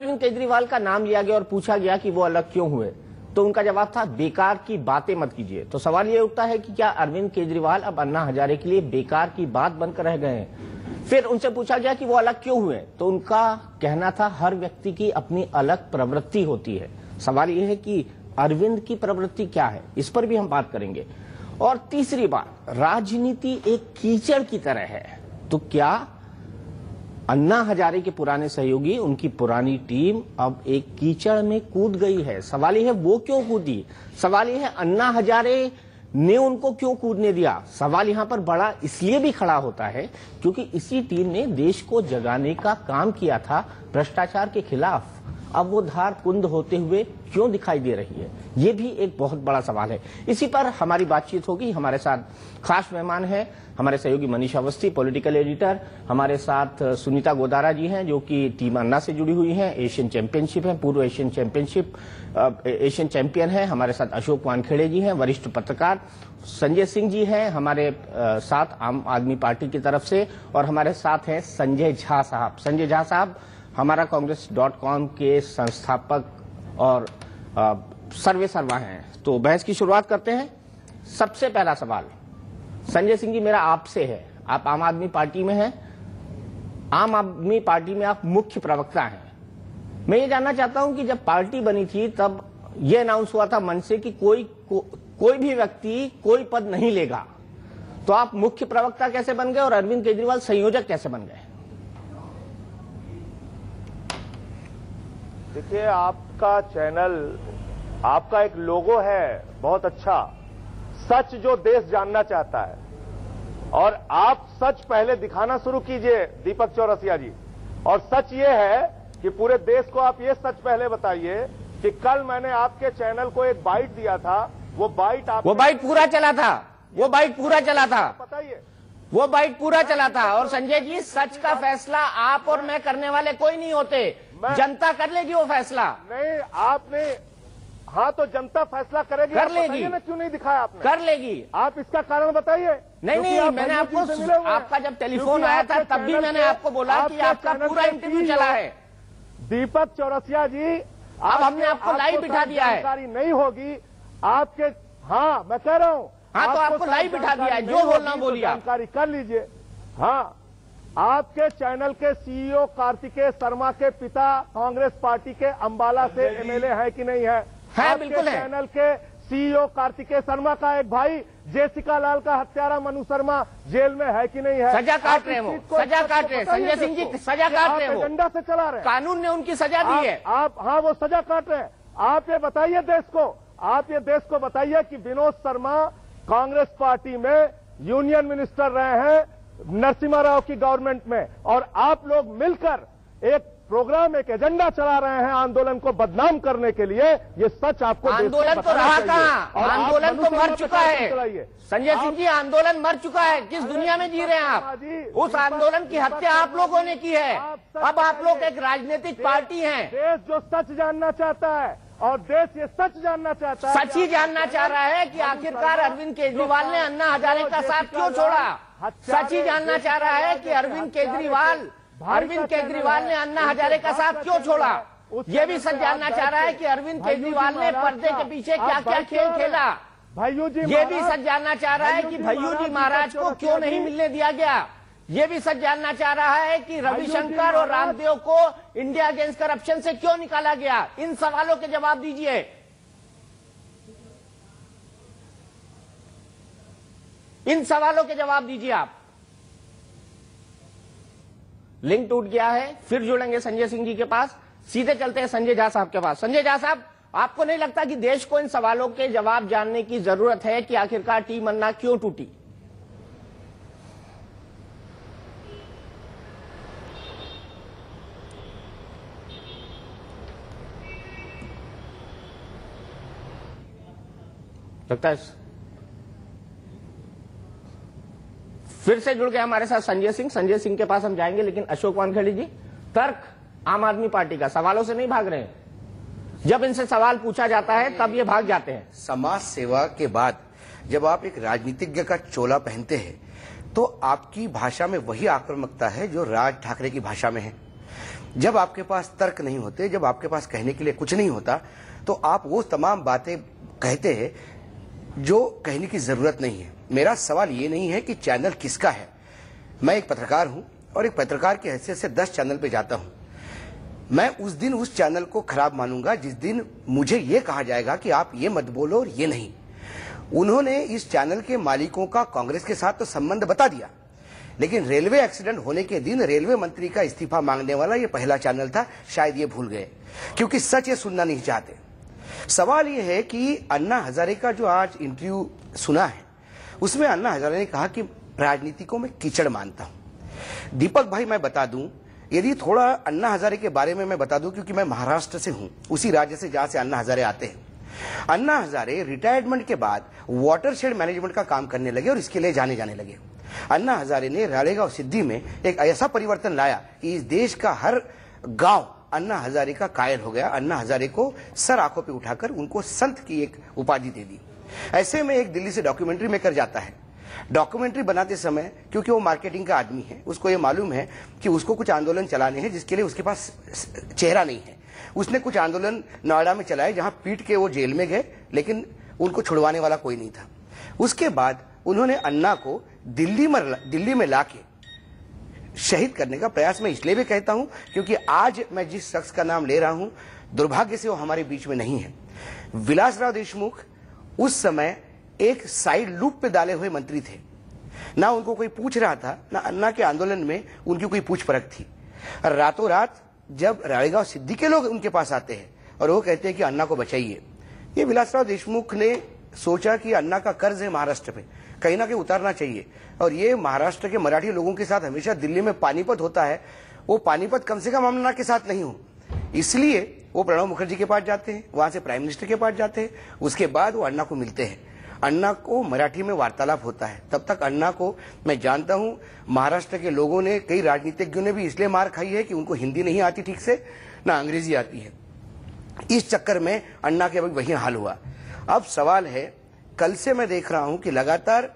अरविंद केजरीवाल का नाम लिया गया और पूछा गया कि वो अलग क्यों हुए, तो उनका जवाब था बेकार की बातें मत कीजिए। तो सवाल ये उठता है कि क्या अरविंद केजरीवाल अब अन्ना हजारे के लिए बेकार की बात बनकर रह गए हैं। फिर उनसे पूछा गया कि वो अलग क्यों हुए, तो उनका कहना था हर व्यक्ति की अपनी अलग प्रवृत्ति होती है। सवाल ये है कि अरविंद की प्रवृत्ति क्या है, इस पर भी हम बात करेंगे। और तीसरी बात, राजनीति एक कीचड़ की तरह है, तो क्या अन्ना हजारे के पुराने सहयोगी, उनकी पुरानी टीम अब एक कीचड़ में कूद गई है। सवाल यह है वो क्यों कूदी, सवाल यह है अन्ना हजारे ने उनको क्यों कूदने दिया। सवाल यहां पर बड़ा इसलिए भी खड़ा होता है क्योंकि इसी टीम ने देश को जगाने का काम किया था भ्रष्टाचार के खिलाफ। अब वो धार कुंद होते हुए क्यों दिखाई दे रही है, ये भी एक बहुत बड़ा सवाल है। इसी पर हमारी बातचीत होगी। हमारे साथ खास मेहमान हैं हमारे सहयोगी मनीष अवस्थी, पॉलिटिकल एडिटर। हमारे साथ सुनीता गोदारा जी हैं जो कि टीम अन्ना से जुड़ी हुई हैं, एशियन चैंपियनशिप है, पूर्व एशियन चैंपियन है। हमारे साथ अशोक वानखेड़े जी हैं, वरिष्ठ पत्रकार। संजय सिंह जी हैं हमारे साथ आम आदमी पार्टी की तरफ से, और हमारे साथ हैं संजय झा साहब। संजय झा साहब हमारा कांग्रेस.com के संस्थापक और सर्वे सर्वा हैं। तो बहस की शुरुआत करते हैं। सबसे पहला सवाल संजय सिंह जी मेरा आपसे है, आप आम आदमी पार्टी में हैं, आम आदमी पार्टी में आप मुख्य प्रवक्ता हैं। मैं ये जानना चाहता हूं कि जब पार्टी बनी थी तब ये अनाउंस हुआ था मन से कि कोई भी व्यक्ति कोई पद नहीं लेगा, तो आप मुख्य प्रवक्ता कैसे बन गए और अरविंद केजरीवाल संयोजक कैसे बन गए? देखिए, आपका चैनल, आपका एक लोगो है बहुत अच्छा, सच जो देश जानना चाहता है, और आप सच पहले दिखाना शुरू कीजिए दीपक चौरसिया जी। और सच ये है कि पूरे देश को आप ये सच पहले बताइए कि कल मैंने आपके चैनल को एक बाइट दिया था, वो बाइट पूरा चला था, वो बाइट पूरा चला था, बताइए, वो बाइट पूरा चला था। और संजय जी, सच का फैसला आप और मैं करने वाले कोई नहीं होते, जनता कर लेगी वो फैसला। नहीं, आपने, हाँ तो जनता फैसला करेगी, कर लेगी ना, क्यों नहीं दिखाया आपने? कर लेगी। आप इसका कारण बताइए। नहीं, मैंने आपको, आपका जब टेलीफोन आया था तब भी मैंने आपको बोला कि आपका पूरा इंटरव्यू चला है। दीपक चौरसिया जी, अब हमने आपको लाइव बिठा दिया है। जानकारी नहीं होगी आपके, हाँ मैं कह रहा हूँ, हाँ तो आपको लाइव बिठा दिया है, जो बोलना बोलिए, जानकारी कर लीजिए। हाँ, आपके चैनल के सीईओ कार्तिकेय शर्मा के पिता कांग्रेस पार्टी के अंबाला से एमएलए है कि नहीं है? बिल्कुल है। चैनल के सीईओ कार्तिकेय शर्मा का एक भाई जेसिका लाल का हत्यारा मनु शर्मा जेल में है कि नहीं है? सजा काट रहे हैं वो, सजा काट रहे हैं संजय सिंह जी, सजा काट रहे हैं वो, एजेंडा से चला रहे हैं, कानून ने उनकी सजा दी है। आप हाँ वो सजा काट रहे हैं। आप ये बताइए देश को, आप ये देश को बताइए कि विनोद शर्मा कांग्रेस पार्टी में यूनियन मिनिस्टर रहे हैं नरसिम्हा राव की गवर्नमेंट में, और आप लोग मिलकर एक प्रोग्राम, एक एजेंडा चला रहे हैं आंदोलन को बदनाम करने के लिए। ये सच आपको आंदोलन तो रहा कहां, आंदोलन तो मर चुका है संजय सिंह जी, आंदोलन मर चुका है। किस दुनिया में जी रहे हैं आप? उस आंदोलन की हत्या आप लोगों ने की है। अब आप लोग एक राजनीतिक पार्टी हैं। देश जो सच जानना चाहता है, और देश ये सच जानना चाहता है, सच ही जानना चाह रहा है कि आखिरकार अरविंद केजरीवाल ने अन्ना हजारे का साथ क्यों छोड़ा। सच ही जानना चाह रहा है कि अरविंद केजरीवाल ने अन्ना हजारे का साथ क्यों छोड़ा। ये भी सच जानना चाह रहा है कि अरविंद केजरीवाल ने पर्दे के पीछे क्या क्या खेल खेला। भैयू जी, ये भी सच जानना चाह रहा है कि भैयू जी महाराज को क्यों नहीं मिलने दिया गया। ये भी सच जानना चाह रहा है कि रविशंकर और रामदेव को इंडिया अगेंस्ट करप्शन से क्यों निकाला गया। इन सवालों के जवाब दीजिए। इन सवालों के जवाब दीजिए आप। लिंक टूट गया है, फिर जुड़ेंगे संजय सिंह जी के पास। सीधे चलते हैं संजय झा साहब के पास। संजय झा साहब, आपको नहीं लगता कि देश को इन सवालों के जवाब जानने की जरूरत है कि आखिरकार टीम अन्ना क्यों टूटी? लगता है फिर से जुड़ गए हमारे साथ संजय सिंह। संजय सिंह के पास हम जाएंगे, लेकिन अशोक वानखेड़े जी, तर्क आम आदमी पार्टी का, सवालों से नहीं भाग रहे हैं। जब इनसे सवाल पूछा जाता है तब ये भाग जाते हैं। समाज सेवा के बाद जब आप एक राजनीतिज्ञ का चोला पहनते हैं तो आपकी भाषा में वही आक्रामकता है जो राज ठाकरे की भाषा में है। जब आपके पास तर्क नहीं होते, जब आपके पास कहने के लिए कुछ नहीं होता, तो आप वो तमाम बातें कहते हैं जो कहने की जरूरत नहीं है। मेरा सवाल ये नहीं है कि चैनल किसका है। मैं एक पत्रकार हूं और एक पत्रकार की हैसियत से 10 चैनल पे जाता हूं। मैं उस दिन उस चैनल को खराब मानूंगा जिस दिन मुझे यह कहा जाएगा कि आप ये मत बोलो और ये नहीं। उन्होंने इस चैनल के मालिकों का कांग्रेस के साथ तो संबंध बता दिया, लेकिन रेलवे एक्सीडेंट होने के दिन रेलवे मंत्री का इस्तीफा मांगने वाला ये पहला चैनल था। शायद ये भूल गए, क्योंकि सच ये सुनना नहीं चाहते। सवाल ये है कि अन्ना हजारे का जो आज इंटरव्यू सुना है, उसमें अन्ना हजारे ने कहा कि राजनीति को मैं कीचड़ मानता हूं। दीपक भाई, मैं बता दूं, यदि थोड़ा अन्ना हजारे के बारे में मैं बता दूं, क्योंकि मैं महाराष्ट्र से हूं, उसी राज्य से जहां से अन्ना हजारे आते हैं। अन्ना हजारे रिटायरमेंट के बाद वाटरशेड मैनेजमेंट का काम करने लगे और इसके लिए जाने लगे। अन्ना हजारे ने रालेगांव सिद्धि में एक ऐसा परिवर्तन लाया कि इस देश का हर गांव अन्ना हजारे का कायल हो गया। अन्ना हजारे को सर आंखों पे उठाकर उनको संत की एक उपाधि दे दी। ऐसे में एक दिल्ली से डॉक्यूमेंट्री मेकर जाता है। डॉक्यूमेंट्री बनाते समय, क्योंकि वो मार्केटिंग का आदमी है, उसको ये मालूम है कि उसको कुछ आंदोलन चलाने हैं जिसके लिए उसके पास चेहरा नहीं है। उसने कुछ आंदोलन नोएडा में चलाए जहां पीट के वो जेल में गए, लेकिन उनको छुड़वाने वाला कोई नहीं था। उसके बाद उन्होंने अन्ना को दिल्ली में लाके शहीद करने का प्रयास मैं इसलिए भी कहता हूं क्योंकि आज मैं जिस शख्स का नाम ले रहा हूं, दुर्भाग्य से वो हमारे बीच में नहीं है। विलासराव देशमुख उस समय एक साइड लूप पे डाले हुए मंत्री थे। ना उनको कोई पूछ रहा था, ना अन्ना के आंदोलन में उनकी कोई पूछ परख थी। रातों रात जब रालेगांव सिद्धि के लोग उनके पास आते हैं और वो कहते हैं कि अन्ना को बचाइए, ये विलासराव देशमुख ने सोचा कि अन्ना का कर्ज है महाराष्ट्र पे, कहीं ना कहीं उतारना चाहिए। और ये महाराष्ट्र के मराठी लोगों के साथ हमेशा दिल्ली में पानीपत होता है, वो पानीपत कम से कम अन्ना के साथ नहीं हो, इसलिए वो प्रणब मुखर्जी के पास जाते हैं, वहां से प्राइम मिनिस्टर के पास जाते हैं, उसके बाद वो अन्ना को मिलते हैं। अन्ना को मराठी में वार्तालाप होता है। तब तक अन्ना को मैं जानता हूं, महाराष्ट्र के लोगों ने, कई राजनीतिज्ञों ने भी इसलिए मार खाई है कि उनको हिंदी नहीं आती ठीक से, ना अंग्रेजी आती है। इस चक्कर में अन्ना के वही हाल हुआ। अब सवाल है, कल से मैं देख रहा हूं कि लगातार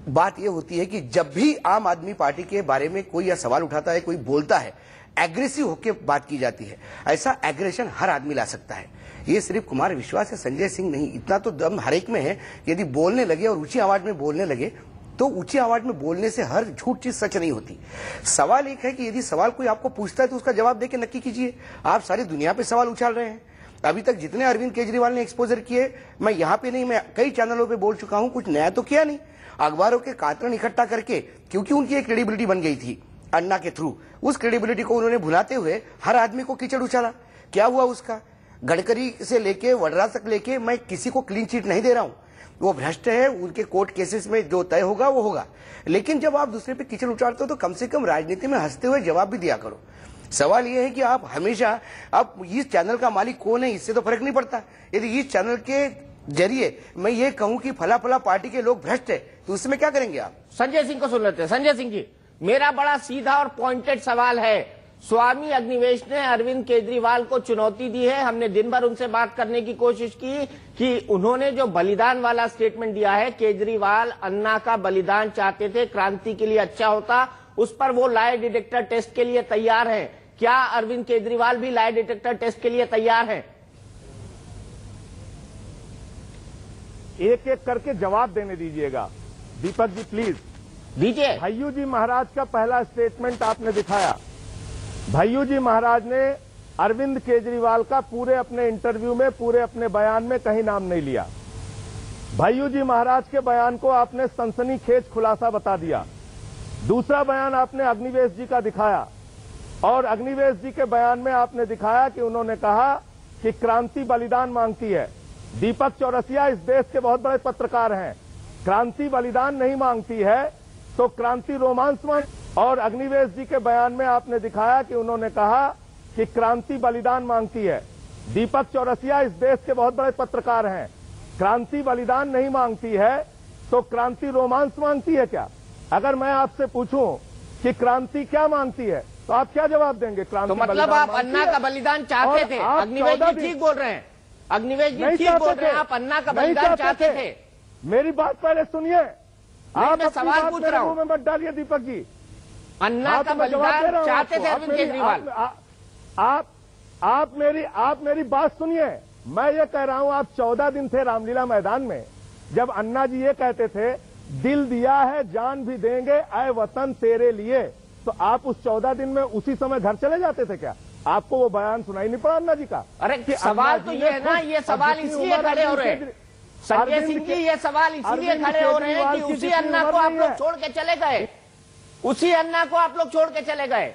बात यह होती है कि जब भी आम आदमी पार्टी के बारे में कोई यह सवाल उठाता है, कोई बोलता है, एग्रेसिव होकर बात की जाती है। ऐसा एग्रेशन हर आदमी ला सकता है, ये सिर्फ कुमार विश्वास या संजय सिंह नहीं, इतना तो दम हर एक में है। यदि बोलने लगे और ऊंची आवाज में बोलने लगे तो ऊंची आवाज में बोलने से हर झूठ चीज सच नहीं होती। सवाल एक है कि यदि सवाल कोई आपको पूछता है तो उसका जवाब देके नक्की कीजिए। आप सारी दुनिया पे सवाल उछाल रहे हैं। अभी तक जितने अरविंद केजरीवाल ने एक्सपोजर किए, मैं यहाँ पे नहीं, मैं कई चैनलों पे बोल चुका हूं, कुछ नया तो किया नहीं। अखबारों के कातरन इकट्ठा करके, क्योंकि उनकी एक क्रेडिबिलिटी बन गई थी अन्ना के थ्रू, उस क्रेडिबिलिटी को उन्होंने भुलाते हुए हर आदमी को कीचड़ उछाला। क्या हुआ उसका? गडकरी से लेके वड्रा तक लेके मैं किसी को क्लीन चिट नहीं दे रहा हूं, वो भ्रष्ट है, उनके कोर्ट केसेस में जो तय होगा वो होगा। लेकिन जब आप दूसरे पे कीचड़ उछालते हो तो कम से कम राजनीति में हंसते हुए जवाब भी दिया करो। सवाल यह है कि आप हमेशा, अब इस चैनल का मालिक कौन है इससे तो फर्क नहीं पड़ता। यदि इस चैनल के जरिए मैं ये कहूं कि फला फला पार्टी के लोग भ्रष्ट है तो उसमें क्या करेंगे आप? संजय सिंह को सुन लेते हैं। संजय सिंह जी, मेरा बड़ा सीधा और पॉइंटेड सवाल है। स्वामी अग्निवेश ने अरविंद केजरीवाल को चुनौती दी है। हमने दिन भर उनसे बात करने की कोशिश की कि उन्होंने जो बलिदान वाला स्टेटमेंट दिया है, केजरीवाल अन्ना का बलिदान चाहते थे, क्रांति के लिए अच्छा होता, उस पर वो लाई डिटेक्टर टेस्ट के लिए तैयार हैं। क्या अरविंद केजरीवाल भी लाई डिटेक्टर टेस्ट के लिए तैयार हैं? एक एक करके जवाब देने दीजिएगा। दीपक जी प्लीज दीजिए। भैयू जी महाराज का पहला स्टेटमेंट आपने दिखाया। भैयू जी महाराज ने अरविंद केजरीवाल का पूरे अपने इंटरव्यू में, पूरे अपने बयान में कहीं नाम नहीं लिया। भैयू जी महाराज के बयान को आपने सनसनीखेज खुलासा बता दिया। दूसरा बयान आपने अग्निवेश जी का दिखाया और अग्निवेश जी के बयान में आपने दिखाया कि उन्होंने कहा कि क्रांति बलिदान मांगती है। दीपक चौरसिया इस देश के बहुत बड़े पत्रकार हैं। क्रांति बलिदान नहीं मांगती है तो क्रांति रोमांस मांग। और अग्निवेश जी के बयान में आपने दिखाया कि उन्होंने कहा कि क्रांति बलिदान मांगती है। दीपक चौरसिया इस देश के बहुत बड़े पत्रकार हैं। क्रांति बलिदान नहीं मांगती है तो क्रांति रोमांस मांगती है क्या? अगर मैं आपसे पूछूं कि क्रांति क्या मांगती है तो आप क्या जवाब देंगे? क्रांति तो मतलब आप अन्ना का बलिदान चाहते थे? अग्निवेश जी ठीक बोल रहे हैं, अग्निवेश जी ठीक बोल रहे हैं, आप अन्ना का बलिदान चाहते थे। मेरी बात पहले सुनिए। आप सवाल पूछ रहा हूं, मत डालिए दीपक जी। अन्ना का बलिदान चाहते थे अरविंद केजरीवाल? आप मेरी बात सुनिए। मैं ये कह रहा हूं, आप 14 दिन थे रामलीला मैदान में, जब अन्ना जी ये कहते थे दिल दिया है जान भी देंगे ऐ वतन तेरे लिए, तो आप उस 14 दिन में उसी समय घर चले जाते थे क्या? आपको वो बयान सुनाई नहीं पड़ा अन्ना जी का? अरे सवाल तो ये है ना, ये सवाल इसलिए खड़े हो रहे हैं संजय सिंह जी, ये सवाल इसलिए खड़े हो रहे हैं कि उसी अन्ना को आप लोग छोड़ के चले गए, उसी अन्ना को आप लोग छोड़ के चले गए।